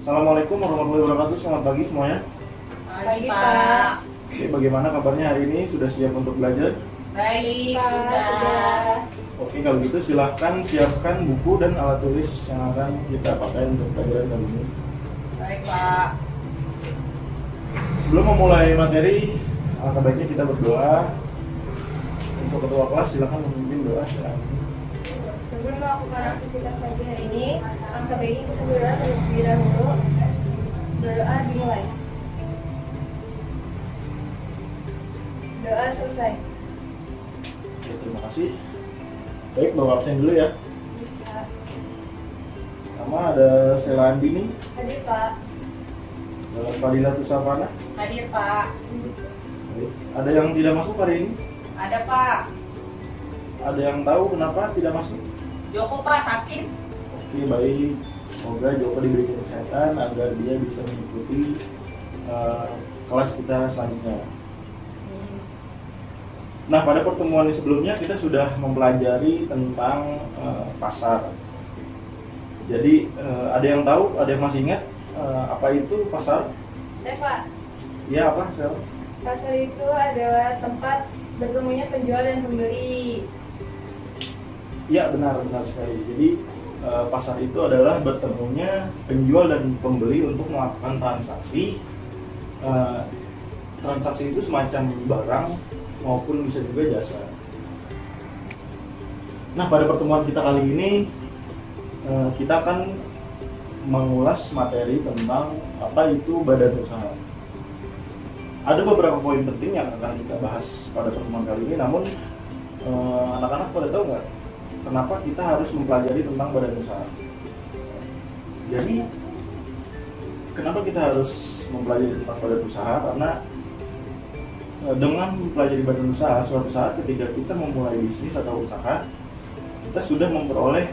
Assalamualaikum warahmatullahi wabarakatuh. Selamat pagi semuanya. Pagi Pak. Oke, bagaimana kabarnya hari ini? Sudah siap untuk belajar? Baik, Pak, sudah. Oke, kalau gitu silahkan siapkan buku dan alat tulis yang akan kita pakai untuk pelajaran kali ini. Baik Pak. Sebelum memulai materi, alangkah baiknya kita berdoa. Untuk ketua kelas silahkan memimpin doa. Sebelum melakukan aktivitas pagi hari ini, alangkah baiknya kita berdoa terlebih dahulu. Berdoa dimulai. Doa selesai. Oke, terima kasih. Baik, bawa absen dulu ya. Pertama ada Sela Andini, Hadir Pak. Fadila Tusafana. Hadir Pak. Baik. Ada yang tidak masuk hari ini? Ada Pak. Ada yang tahu kenapa tidak masuk? Joko Pak sakit. Oke, baik. Semoga Joko diberikan kesehatan agar dia bisa mengikuti kelas kita selanjutnya. Nah, pada pertemuan sebelumnya kita sudah mempelajari tentang pasar. Jadi ada yang tahu, ada yang masih ingat apa itu pasar? Saya Pak. Ya, apa? Sel? Pasar itu adalah tempat bertemunya penjual dan pembeli. Ya, benar sekali. Jadi pasar itu adalah bertemunya penjual dan pembeli untuk melakukan transaksi. Transaksi itu semacam barang maupun bisa juga jasa. Nah, pada pertemuan kita kali ini kita akan mengulas materi tentang apa itu badan usaha. Ada beberapa poin penting yang akan kita bahas pada pertemuan kali ini, namun anak-anak pada tahu nggak kenapa kita harus mempelajari tentang badan usaha? Jadi, kenapa kita harus mempelajari tentang badan usaha? Karena dengan mempelajari badan usaha, suatu saat ketika kita memulai bisnis atau usaha, kita sudah memperoleh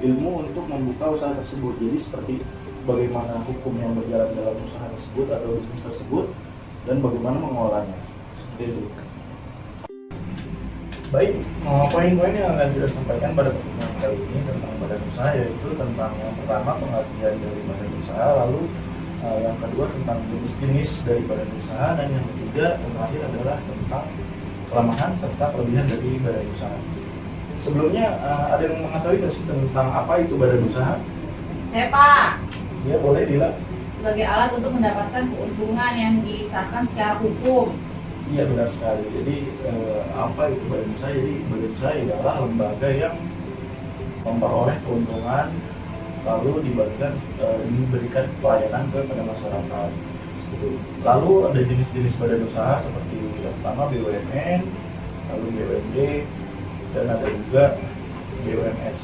ilmu untuk membuka usaha tersebut. Jadi seperti bagaimana hukum yang berjalan dalam usaha tersebut atau bisnis tersebut, dan bagaimana mengolahnya. Seperti itu. Baik, poin-poin yang akan kita sampaikan pada pertemuan kali ini tentang badan usaha yaitu tentang yang pertama pengertian dari badan usaha, lalu yang kedua tentang jenis-jenis dari badan usaha, dan yang ketiga yang terakhir adalah tentang kelemahan serta kelebihan dari badan usaha. Sebelumnya ada yang mengetahui nggak sih tentang apa itu badan usaha? Pak. Ya, boleh Dila. Sebagai alat untuk mendapatkan keuntungan yang disahkan secara hukum. Iya, benar sekali. Jadi apa itu badan usaha? Jadi badan usaha adalah lembaga yang memperoleh keuntungan lalu diberikan pelayanan kepada masyarakat. Lalu ada jenis-jenis badan usaha seperti yang pertama BUMN, lalu BUMD, dan ada juga BUMS.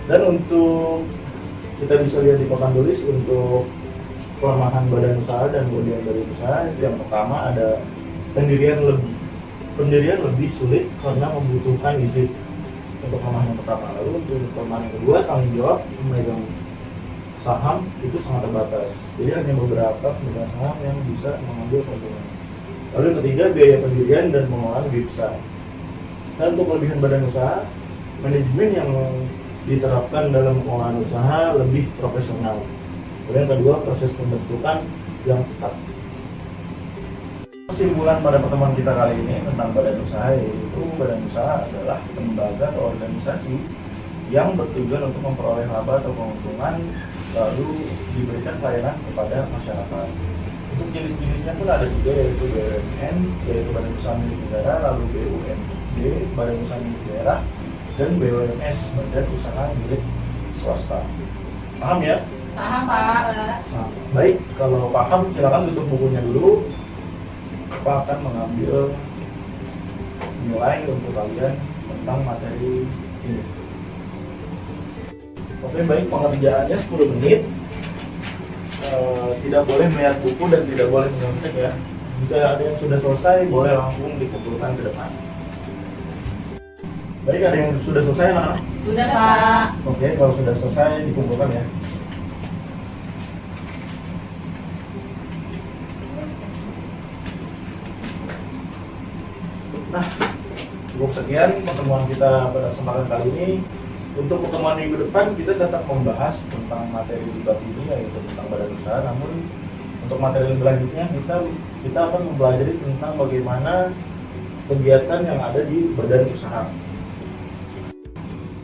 Dan untuk kita bisa lihat di papan tulis untuk kelemahan badan usaha dan kelebihan badan usaha, yang pertama ada pendirian lebih sulit karena membutuhkan izin. Untuk kelemahan yang pertama. Lalu untuk kelemahan yang kedua, tanggung jawab memegang saham itu sangat terbatas. Jadi hanya beberapa pemegang saham yang bisa mengambil keuntungan. Lalu yang ketiga, biaya pendirian dan pengelolaan lebih besar. Dan untuk kelebihan badan usaha, manajemen yang diterapkan dalam pengelolaan usaha lebih profesional. Lalu yang kedua, proses pembentukan yang cepat. Kesimpulan pada pertemuan kita kali ini tentang badan usaha yaitu badan usaha adalah lembaga atau organisasi yang bertujuan untuk memperoleh laba atau keuntungan lalu diberikan pelayanan kepada masyarakat. Untuk jenis-jenisnya pun ada juga yaitu BUMN, yaitu badan usaha milik negara, lalu BUMD, badan usaha milik daerah, dan BUMS, badan usaha milik swasta. Paham ya? Paham Pak. Nah, baik, kalau paham silakan tutup bukunya dulu. Pak akan mengambil nilai untuk kalian tentang materi ini. Oke, baik, pengerjaannya 10 menit. Tidak boleh melihat buku dan tidak boleh menyontek ya. Jika ada yang sudah selesai, boleh langsung dikumpulkan ke depan. Baik, ada yang sudah selesai anak-anak? Sudah Pak. Oke, kalau sudah selesai dikumpulkan ya. Nah, cukup sekian pertemuan kita pada kesempatan kali ini. Untuk pertemuan minggu depan kita tetap membahas tentang materi di bab ini, yaitu tentang badan usaha. Namun untuk materi selanjutnya kita akan mempelajari tentang bagaimana kegiatan yang ada di badan usaha.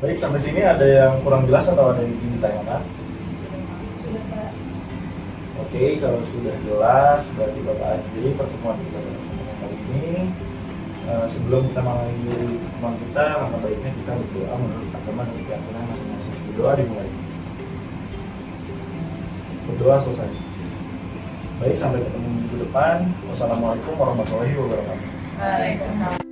Baik, sampai sini ada yang kurang jelas atau ada yang ingin ditanyakan? Sudah Pak. Oke, kalau sudah jelas berarti Bapak akhiri pertemuan kita bersama kali ini. Sebelum kita mengakhiri pertemuan kita, maka baiknya kita berdoa menurut agama dan keyakinan masing-masing. Berdoa dimulai. Berdoa selesai. Baik, sampai ketemu minggu depan. Wassalamualaikum warahmatullahi wabarakatuh. Waalaikumsalam.